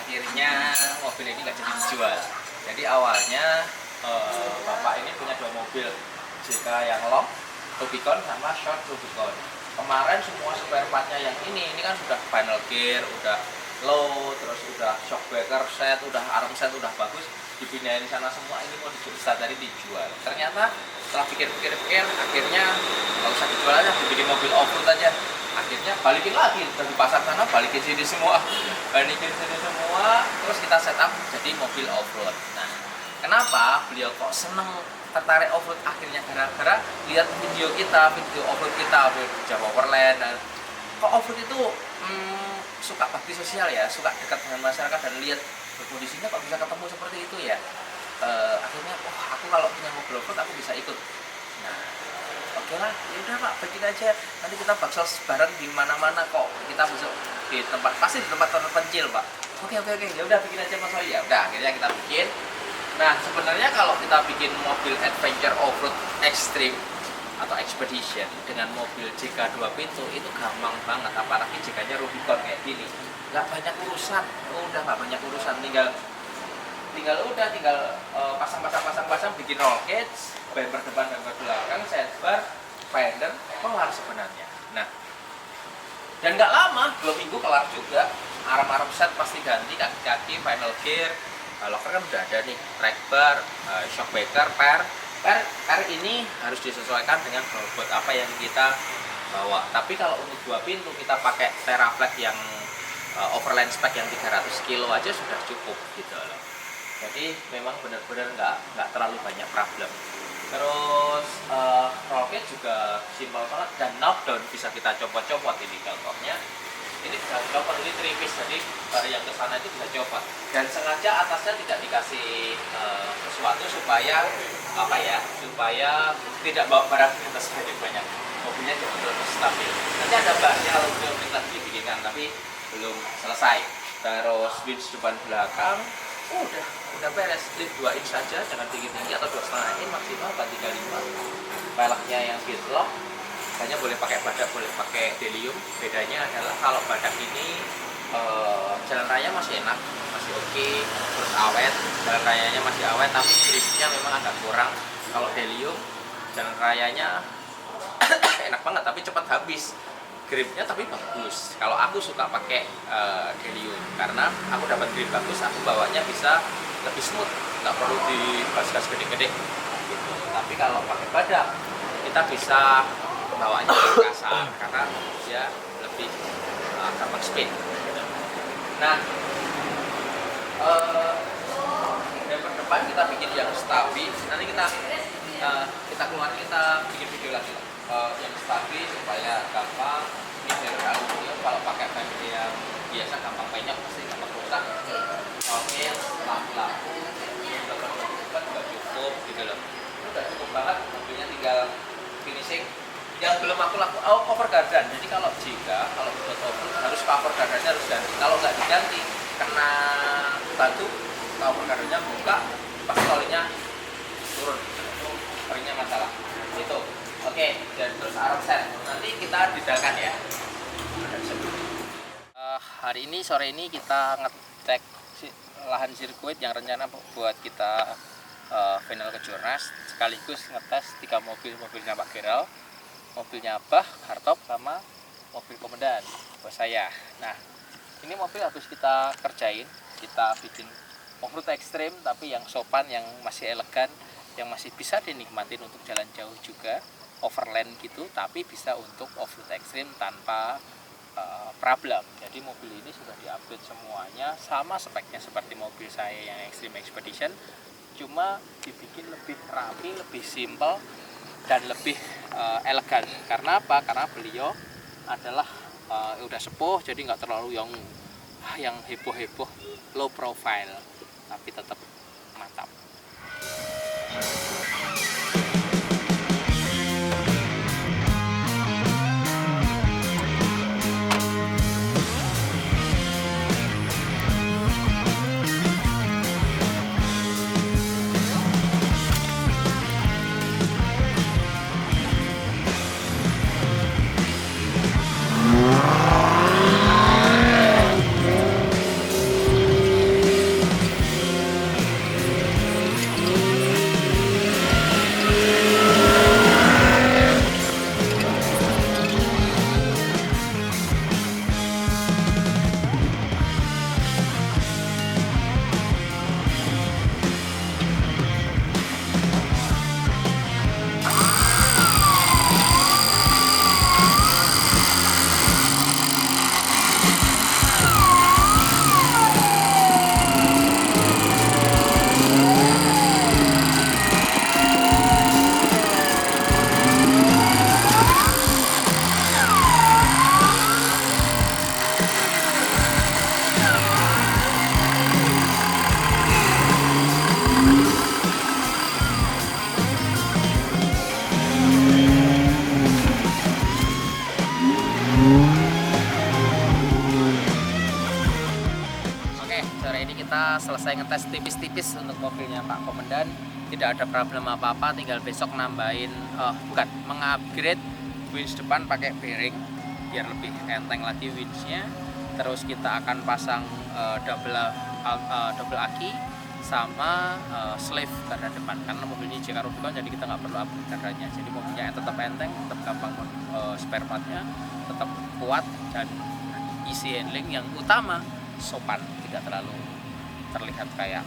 akhirnya mobil ini nggak jadi dijual. Jadi awalnya bapak ini punya 2 mobil, JK yang long Rubicon sama short Rubicon. Kemarin semua spare partnya yang ini kan sudah final gear, udah low, terus udah shock breaker set, udah arm set, udah bagus, dipindahin sana semua. Ini mau dari dijual. Ternyata setelah pikir-pikir akhirnya nggak usah dijual aja, dibikin mobil off-road aja. Akhirnya balikin lagi dari pasar sana, balikin sini semua, terus kita setup jadi mobil off-road. Nah, kenapa beliau kok seneng tertarik off-road akhirnya gara-gara lihat video kita, video off-road kita, Jawa Overland. Dan kok off-road itu suka bakti sosial ya, suka dekat dengan masyarakat dan lihat kondisinya kok bisa ketemu seperti itu ya. Akhirnya aku kalau punya mobil off-road aku bisa ikut. Nah, oke lah, ya udah Pak, bikin aja. Nanti kita bakso bareng di mana-mana kok. Kita besok di tempat, pasti di tempat terpencil Pak. Oke, ya udah bikin aja Mas Wali. Ya udah, akhirnya kita bikin. Nah, sebenarnya kalau kita bikin mobil adventure off-road extreme atau expedition dengan mobil JK 2 pintu itu gampang banget, apalagi JK-nya Rubicon kayak gini. Nggak banyak urusan, udah nggak banyak urusan, tinggal pasang, bikin roll cage, bumper depan, bumper belakang, sidebar, fender, kelar sebenarnya. Nah, dan nggak lama, 2 minggu kelar juga. Arm set pasti ganti, kaki-kaki, final gear, locker kan udah ada nih, track bar, shock breaker, per ini harus disesuaikan dengan bobot apa yang kita bawa. Tapi kalau untuk 2 pintu kita pakai Teraflex yang overland spec yang 300 kilo aja sudah cukup gitu loh. Jadi memang benar-benar nggak terlalu banyak problem. Terus rocket juga simpel banget dan knockdown bisa kita copot-copot. Ini contohnya, ini bisa copot, ini tripis, jadi dari yang ke sana itu bisa copot. Dan sengaja atasnya tidak dikasih sesuatu supaya supaya tidak bawa barang di atas banyak. Mobilnya juga belum stabil. Nanti ada bahasnya kalau belum kita dibikinkan, tapi belum selesai. Terus winch depan belakang udah beres. Lift 2 inch saja, jangan tinggi-tinggi, atau 2,5 inch maksimal, 35. Velgnya yang Fitlock, hanya boleh pakai badak, boleh pakai Delium. Bedanya adalah kalau badak ini jalan raya masih enak, masih oke, terus awet, jalan rayanya masih awet, tapi gripnya memang agak kurang. Kalau Delium jalan rayanya enak banget tapi cepat habis, gripnya tapi bagus. Kalau aku suka pakai Delium karena aku dapat grip bagus, aku bawanya bisa lebih smooth, nggak perlu di gas-gas gede-gede gitu. Tapi kalau pakai badak kita bisa bawanya lebih kasar karena dia lebih gampang spin. Nah, bumper depan kita bikin yang stabil. Nanti kita keluar, kita bikin video lagi yang stabil supaya gampang. Ini dari aluminium, kalau pakai bumper yang biasa gampang penyok, pasti gampang rusak. Oke, lampu juga cukup gitu loh. Ini udah cukup banget, mobilnya tinggal finishing. Yang belum aku lakukan, cover gardan. Jadi kalau buat off-road harus cover gardannya harus ganti. Kalau nggak diganti, kena batu, cover gardannya buka, pasti olinya turun. Orinya masalah. Itu. Oke, dan terus arm set. Nanti kita didalkan ya. Hari ini, sore ini kita ngetek lahan sirkuit yang rencana buat kita final Kejurnas, sekaligus ngetes 3 mobilnya Pak Geral, mobilnya Abah, Hardtop, sama mobil komandan buat saya. Nah, ini mobil habis kita kerjain, kita bikin off-road ekstrim tapi yang sopan, yang masih elegan, yang masih bisa dinikmatin untuk jalan jauh juga, overland gitu, tapi bisa untuk off-road ekstrim tanpa problem. Jadi mobil ini sudah di-update semuanya, sama speknya seperti mobil saya yang Extreme Expedition, cuma dibikin lebih rapi, lebih simple, dan lebih elegan. Karena apa? Karena beliau adalah udah sepuh, jadi nggak terlalu yang heboh-heboh, low profile, tapi tetap mantap. sore ini kita selesai ngetes tipis-tipis untuk mobilnya Pak Komandan. Tidak ada problem apa-apa, tinggal besok nambahin, mengupgrade winch depan pakai bearing biar lebih enteng lagi winchnya. Terus kita akan pasang double aki sama sleeve garda depan, karena mobilnya JK Rubicon, jadi kita nggak perlu upgrade gardanya. Jadi mobilnya tetap enteng, tetap gampang spare partnya, tetap kuat, dan easy handling. Yang utama sopan, tidak terlalu terlihat kayak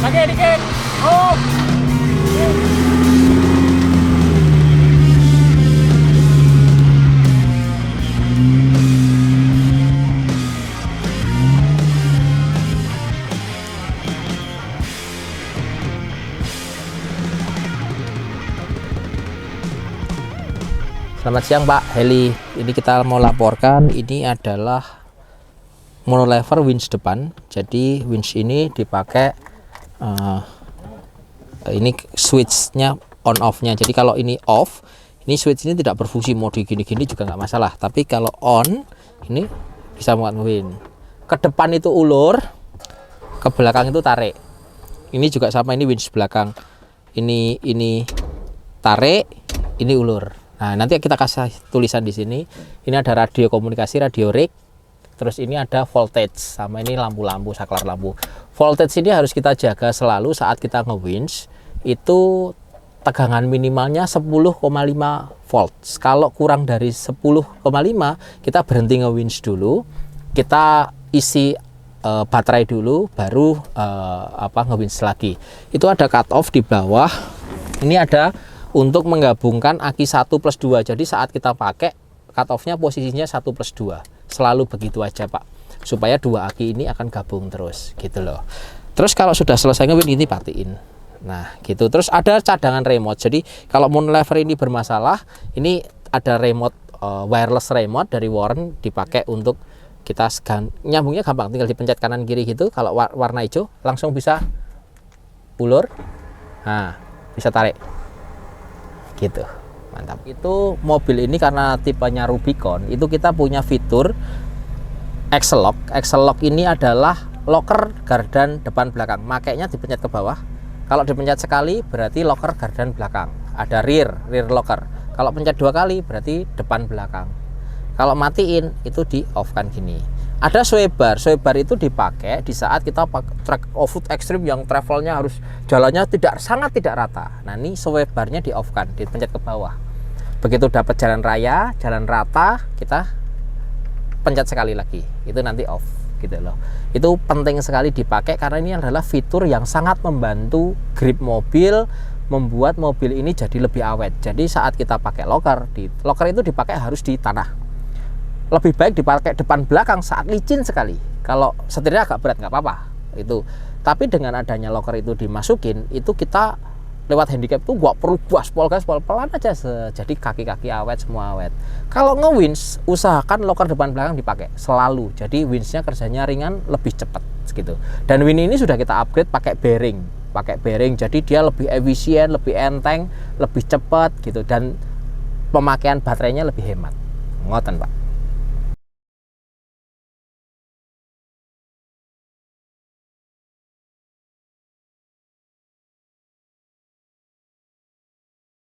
panjang lagi dikit oh. Selamat siang Pak Heli, ini kita mau laporkan, ini adalah monolever winch depan. Jadi winch ini dipakai ini switchnya on off nya. Jadi kalau ini off, ini switch ini tidak berfungsi, mau di gini-gini juga nggak masalah. Tapi kalau on, ini bisa muat win. Ke depan itu ulur, ke belakang itu tarik. Ini juga sama, ini winch belakang. Ini tarik, ini ulur. Nah, nanti kita kasih tulisan di sini. Ini ada radio komunikasi, radio rig. Terus ini ada voltage, sama ini lampu-lampu, saklar lampu. Voltage ini harus kita jaga selalu saat kita nge-winch. Itu tegangan minimalnya 10,5 volt. Kalau kurang dari 10,5, kita berhenti nge-winch dulu. Kita isi baterai dulu, baru nge-winch lagi. Itu ada cut off di bawah. Ini ada untuk menggabungkan aki 1 plus 2. Jadi saat kita pakai, cut off-nya posisinya 1 plus 2. Selalu begitu aja Pak, supaya dua aki ini akan gabung terus gitu loh. Terus kalau sudah selesai nge-winch, ini patiin. Nah gitu. Terus ada cadangan remote. Jadi kalau monolever ini bermasalah, ini ada remote, wireless remote dari Warren, dipakai untuk kita nyambungnya gampang, tinggal dipencet kanan kiri gitu. Kalau warna hijau langsung bisa ulur, nah bisa tarik gitu. Mantap. Itu mobil ini karena tipenya Rubicon, itu kita punya fitur Axle Lock. Axle Lock ini adalah locker gardan depan belakang. Makanya dipencet ke bawah. Kalau dipencet sekali berarti locker gardan belakang. Ada rear locker. Kalau pencet 2 kali berarti depan belakang. Kalau matiin itu di off kan gini. Ada sway bar itu dipakai di saat kita pakai track off-road ekstrim yang travelnya harus jalannya sangat tidak rata. Nah ini sway barnya di off kan, dipencet ke bawah. Begitu dapat jalan raya, jalan rata, kita pencet sekali lagi, itu nanti off gitu loh. Itu penting sekali dipakai karena ini adalah fitur yang sangat membantu grip mobil, membuat mobil ini jadi lebih awet. Jadi saat kita pakai locker itu dipakai harus di tanah. Lebih baik dipakai depan belakang saat licin sekali. Kalau setirnya agak berat nggak apa-apa itu. Tapi dengan adanya locker itu dimasukin, itu kita lewat handicap tuh nggak perlu gas pelan aja, jadi kaki-kaki awet, semua awet. Kalau nge-winch usahakan locker depan belakang dipakai selalu. Jadi winchnya kerjanya ringan, lebih cepat gitu. Dan winch ini sudah kita upgrade pakai bearing, jadi dia lebih efisien, lebih enteng, lebih cepat gitu, dan pemakaian baterainya lebih hemat. Ngoten Pak.